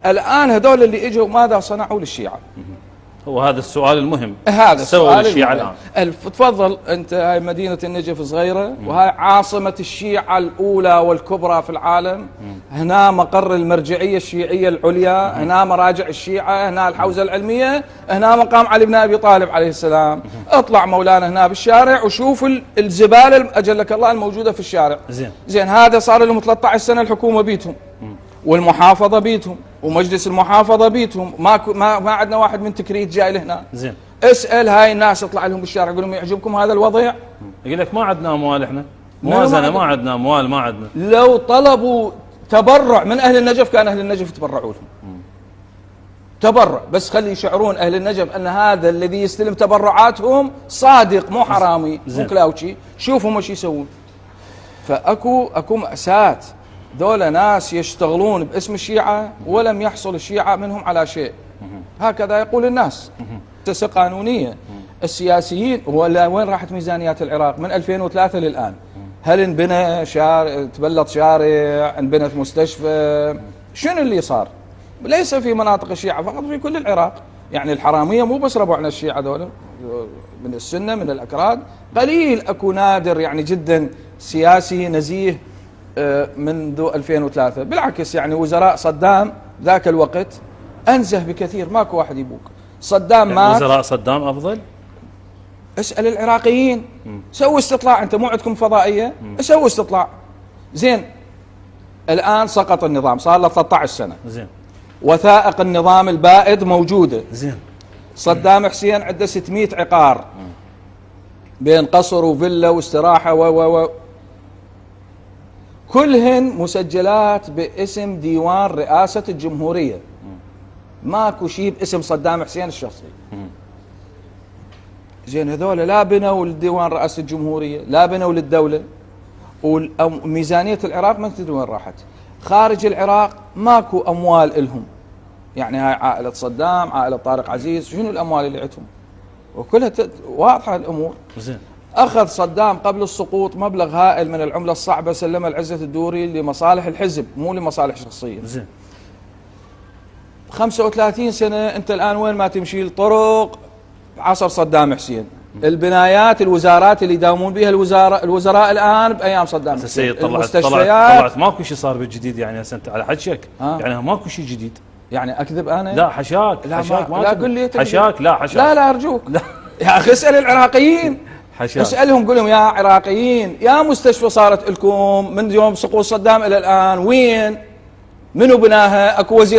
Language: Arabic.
الآن هذول اللي اجوا ماذا صنعوا للشيعة؟ هو هذا السؤال المهم. هذا السؤال الشيعة الآن. تفضل أنت، هاي مدينة النجف صغيرة وهاي عاصمة الشيعة الأولى والكبرى في العالم. هنا مقر المرجعية الشيعية العليا، هنا مراجع الشيعة، هنا الحوزة العلمية، هنا مقام علي بن أبي طالب عليه السلام. اطلع مولانا هنا بالشارع وشوف الزبالة أجلك الله الموجودة في الشارع. زين هذا صار لهم 13 سنة الحكومة بيتهم والمحافظة بيتهم ومجلس المحافظة بيتهم، ما عندنا واحد من تكريت جاي لهنا. زين اسأل هاي الناس، اطلع لهم بالشارع قول لهم يعجبكم هذا الوضع؟ يقول لك ما عندنا اموال، احنا موازنة ما عندنا اموال، ما عندنا. لو طلبوا تبرع من اهل النجف كان اهل النجف يتبرعوا لهم. تبرع بس خلي يشعرون اهل النجف ان هذا الذي يستلم تبرعاتهم صادق مو حرامي مو كلاوتشي. شوفوا ما يسوون. فاكو مأساة. دول ناس يشتغلون باسم الشيعة ولم يحصل الشيعة منهم على شيء. هكذا يقول الناس. تسة قانونية. السياسيين وين راحت ميزانيات العراق من 2003 للآن؟ هل انبنى تبلط شارع، انبنت مستشفى؟ شنو اللي صار؟ ليس في مناطق الشيعة فقط، في كل العراق. يعني الحرامية مو بس ربعنا الشيعة دول، من السنة من الأكراد قليل، أكو نادر يعني جدا سياسي نزيه منذ 2003. بالعكس يعني وزراء صدام ذاك الوقت أنزه بكثير، ماكو واحد يبوك. صدام يعني مات. وزراء صدام أفضل؟ اسأل العراقيين. سووا استطلاع، أنت مو عندكم فضائية؟ سووا استطلاع. زين الآن سقط النظام صار له 13 سنة. زين وثائق النظام البائد موجودة. زين صدام حسين عنده 600 عقار بين قصر وفيلا واستراحة و كلهن مسجلات باسم ديوان رئاسة الجمهورية. ماكو شيء باسم صدام حسين الشخصي. زين هذول لا بنوا لديوان رئاسة الجمهورية، لا بنوا للدولة. وميزانية العراق ما تدري وين راحت. خارج العراق ماكو أموال إلهم. يعني هاي عائلة صدام، عائلة طارق عزيز، شنو الأموال اللي عندهم؟ وكلها واضحة الأمور. زين أخذ صدام قبل السقوط مبلغ هائل من العملة الصعبة سلمها العزة الدوري لمصالح الحزب مو لمصالح شخصية. زين 35 سنة أنت الآن وين ما تمشي الطرق عصر صدام حسين. البنايات الوزارات اللي يداومون بها الوزراء الآن بأيام صدام حسين. السيد طلعت ماكو شيء صار بالجديد يعني هسه على حجك يعني ماكو شيء جديد. يعني أكذب أنا؟ لا حشاك. حشاك ما تقول لي حشاك. لا حشاك. لا أرجوك. لا. يا أخي اسأل العراقيين. اسألهم قول لهم يا عراقيين، يا مستشفى صارت لكم من يوم سقوط صدام إلى الآن وين؟ منو بناها؟ اكو وزير